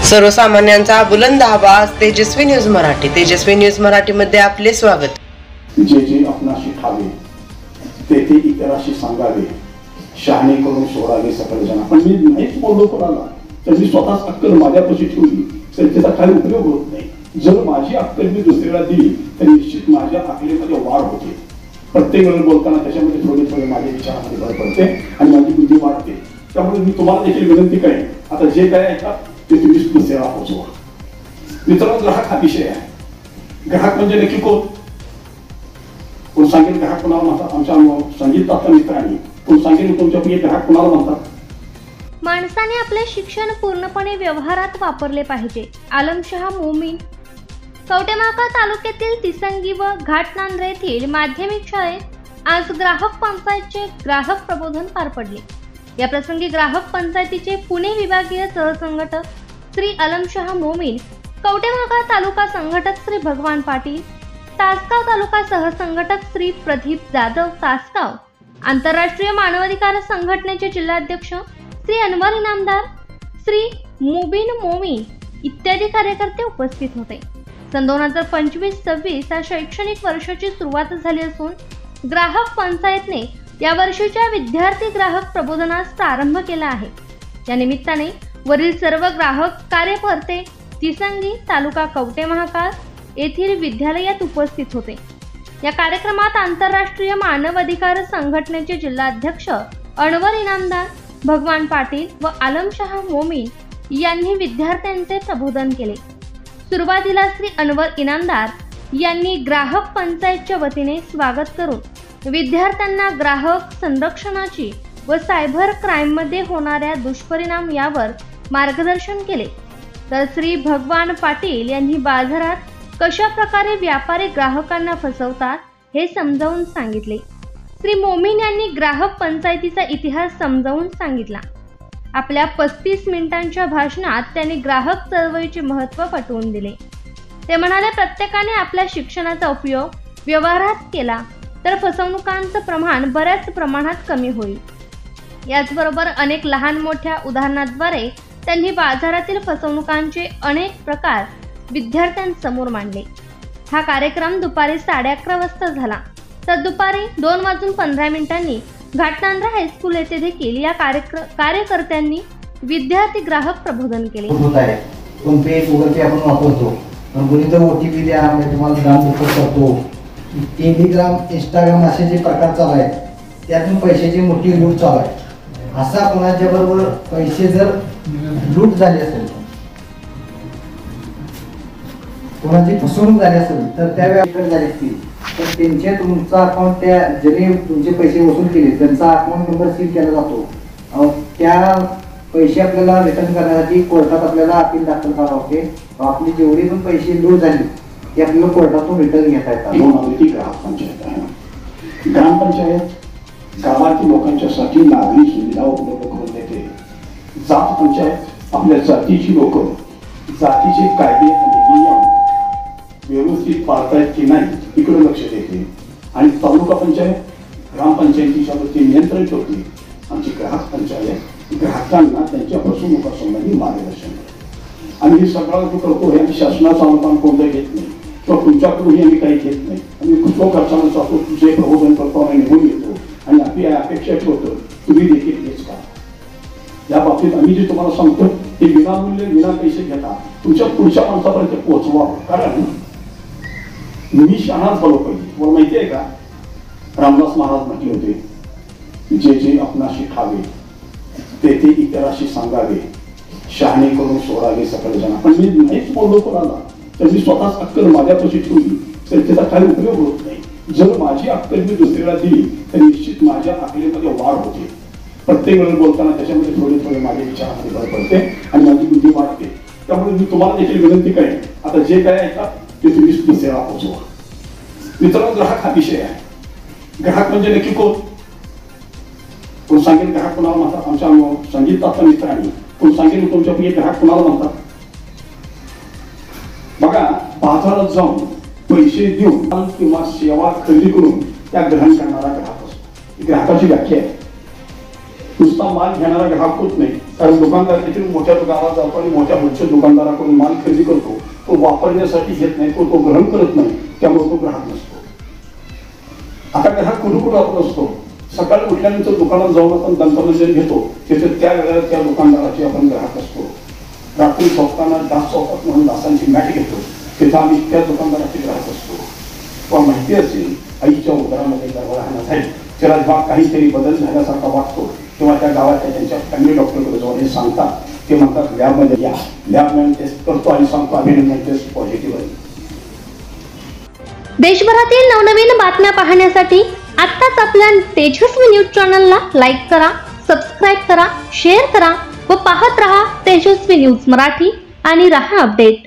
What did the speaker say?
सर्वसामान्यांचा बुलंद आवाज तेजस्वी न्यूज मराठी. तेजस्वी न्यूज मराठी मध्ये आपले स्वागत. जे जे आपणाशी ठावे ते ते इतराशी सांगावे, शहाणे करून सोडावे सकळ जना. पण मी नाहीच बोललो कोणाला, तर मी स्वतःच अक्कल माझ्यापाशी ठेवली तर त्याचा काही उपयोग होत नाही. जर माझी अक्कल मी दुसऱ्याला दिली तर निश्चित माझ्या अकलेमध्ये वाढ होते. प्रत्येक वेळेला बोलताना त्याच्यामध्ये थोडे थोडे माझ्या विचारामध्ये भर पडते आणि माझी बुद्धी वाढते. त्यामुळे मी तुम्हाला देखील विनंती करेन, आता जे काय ऐकतात ते तुम्ही दुसऱ्याला पोहोचवा. मित्रांनो, ग्राहक हा विषय आहे. ग्राहक म्हणजे नक्की कोण? कोण सांगेल ग्राहक कोणाला म्हणतात? आमच्या संगीत आता मित्रांनी कोण सांगेल तुमच्यापैकी ग्राहक कोणाला म्हणतात? माणसाने आपले शिक्षण पूर्णपणे व्यवहारात वापरले पाहिजे. आलमशहा मोमीन. कवटेमहांकाळ तालुक्यातील तिसंगी व घाटनांद्रे येथील माध्यमिक शाळेत आज ग्राहक पंचायतचे ग्राहक प्रबोधन पार पडले. या प्रसंगी ग्राहक पंचायतीचे पुणे विभागीय सहसंघटक श्री आलमशहा मोमीन, कवटेमहांकाळ तालुका संघटक श्री भगवान पाटील, तासगाव तालुका सहसंघटक श्री प्रदीप जाधव तासगाव, आंतरराष्ट्रीय मानवाधिकार संघटनेचे जिल्हाध्यक्ष श्री अनवर इनामदार, श्री मुबीन मोमीन इत्यादी कार्यकर्ते उपस्थित होते. सन 2025-26 या शैक्षणिक वर्षाची सुरुवात झाली असून ग्राहक पंचायतने या वर्षीच्या विद्यार्थी ग्राहक प्रबोधनास प्रारंभ केला आहे. या निमित्ताने वरील सर्व ग्राहक कार्यकर्ते तिसंगी तालुका कवटेमहांकाळ येथील विद्यालयात उपस्थित होते. या कार्यक्रमात आंतरराष्ट्रीय मानवाधिकार संघटनेचे जिल्हाध्यक्ष अनवर इनामदार, भगवान पाटील व आलमशहा मोमीन यांनी विद्यार्थ्यांचे प्रबोधन केले. सुरुवातीला श्री अनवर इनामदार यांनी ग्राहक पंचायतच्या वतीने स्वागत करून विद्यार्थ्यांना ग्राहक संरक्षणाची व सायबर क्राईममध्ये होणाऱ्या दुष्परिणाम यावर मार्गदर्शन केले. तर श्री भगवान पाटील यांनी बाजारात कशा प्रकारे व्यापारी ग्राहकांना फसवतात हे समजावून सांगितले. श्री मोमीन यांनी ग्राहक पंचायतीचा इतिहास समजावून सांगितला. आपल्या 35 मिनिटांच्या भाषणात त्यांनी ग्राहक चळवळीचे महत्त्व पटवून दिले. ते म्हणाले, प्रत्येकाने आपल्या शिक्षणाचा उपयोग व्यवहारात केला तर फसवणुकांचं प्रमाण बऱ्याच प्रमाणात कमी होईल. याचबरोबर अनेक लहान मोठ्या उदाहरणाद्वारे त्यांनी बाजारातील फसवणुकांचे अनेक प्रकार विद्यार्थ्यांसमोर मांडले. हा कार्यक्रम दुपारी 11:30 वाजता झाला. तर दुपारी 2:15 घाटनांद्रा हायस्कूल येथे देखील या कार्यकर्त्यांनी विद्यार्थी ग्राहक प्रबोधन केले. फोन पे, गुगल पे आपण वापरतो, पण कोणी तर OTP द्या, आम्ही तुम्हाला ग्राम रिपोर्ट करतो. टेलिग्राम, इंस्टाग्राम असे जे प्रकार चालू आहेत त्यातून पैशाची मोठी लूट चालू आहे. असा कोणाच्या बरोबर पैसे जर लूट झाली असेल, कोणाची फसवणूक झाली असेल तर त्यावेळी झाली असतील तर त्यांचे तुमचा अकाउंट, त्या ज्यांनी तुमचे पैसे वसूल केले त्यांचा अकाउंट नंबर सील केला जातो. त्या पैसे आपल्याला रिटर्न करण्यासाठी कोर्टात आपल्याला अपील दाखल करावं लागते. आपली जेवढी पण पैसे लूट झाली ते आपल्याला कोर्टातून रिटर्न घेता येतात. ग्रामपंचायत आहे. ग्रामपंचायत गावातील लोकांच्यासाठी नागरी सुविधा उपलब्ध करून देते. जात पंचायत आपल्या जातीची लोक जातीचे कायदे आणि नियम व्यवस्थित पाळतायत की नाही इकडे लक्ष देते. आणि तालुका पंचायत ग्रामपंचायतीच्या वरती नियंत्रण ठेवते. आमची ग्राहक पंचायत ग्राहकांना त्यांच्या फसवणुकासंबंधी मार्गदर्शन करते. आणि हे सगळं जो करतो हे आम्ही शासनाचं अनुदान कोणतं घेत नाही किंवा तुमच्याकडूनही आम्ही काही घेत नाही. आम्ही कुठं खर्चानं जातो, जे प्रबोधन करतो आम्ही निघून येतो आणि आपली अपेक्षा ठेवतो तुम्ही देखील हेच का. या बाबतीत आम्ही जे तुम्हाला सांगतो ते विनामूल्य विना पैसे घेता तुमच्या पुढच्या माणसापर्यंत पोहोचवा. कारण मी शहाणाच झालो पाहिजे. तुम्हाला माहिती आहे का, रामदास महाराज म्हटले होते, जे जे आपणाशी ठावे ते ते इतराशी सांगावे, शहाणे करून सोडावे सकळ जना. पण मी नाहीच बोललो कोणाला, तर मी स्वतःच अक्कल माझ्यापाशी ठेवली तर त्याचा काही उपयोग होत नाही. जर माझी अक्कल मी दुसऱ्याला दिली तर निश्चित माझ्या अकलेमध्ये वाढ होते. प्रत्येक वेळेला बोलताना त्याच्यामध्ये थोडे थोडे माझ्या विचारामध्ये भर पडते आणि माझी बुद्धी वाढते. त्यामुळे मी तुम्हाला देखील विनंती करेन, आता जे काय ऐकतात ते तुम्ही दुसऱ्याला पोहोचवा. मित्रांनो, ग्राहक हा विषय आहे. ग्राहक म्हणजे नक्की कोण? कोण सांगेल ग्राहक कोणाला म्हणतात? आमच्या संगीत आता मित्रांनी कोण सांगेल तुमच्यापैकी ग्राहक कोणाला म्हणतात? बघा, बाजारात जाऊन पैसे देऊन किंवा सेवा खरेदी करून त्या ग्रहण करणारा ग्राहक असतो. ग्राहकाची व्याख्या आहे. नुसता माल घेणारा ग्राहक होत नाही, कारण दुकानदार देखील मोठ्या गावात जातो आणि मोठ्या होलसेल दुकानदाराकडून माल खरेदी करतो. तो वापरण्यासाठी घेत नाही, तो ग्रहण करत नाही, त्यामुळे तो ग्राहक नसतो. आता ग्राहक कुठे आपण असतो, सकाळी उठल्यानंतर दुकानात जाऊन आपण दंतमंजन घेतो, तिथे त्या वेळेला त्या दुकानदाराचे आपण ग्राहक असतो. रात्री झोपताना डास चौकात म्हणून डासांची मॅट घेतो, तिथे आम्ही त्या दुकानदाराचे ग्राहक असतो. किंवा माहिती असेल आईच्या उदरामध्ये गर्भधारणा झाली, त्याला जेव्हा काहीतरी बदल झाल्यासारखा वाटतो तेव्हा त्या गावाच्या त्यांच्या फॅमिली डॉक्टरकडे जाऊन हे सांगतात. ते म्हणतात लॅबमध्ये या, लॅबमॅन टेस्ट करतो आणि सांगतो अभिनंदन टेस्ट पॉझिटिव्ह आहे. देशभरातील नवनवीन बातम्या पाहण्यासाठी आत्ताच आपल्या तेजस्वी न्यूज चॅनलला लाईक करा, सबस्क्राईब करा, शेअर करा व पाहत रहा तेजस्वी न्यूज मराठी आणि रहा अपडेट.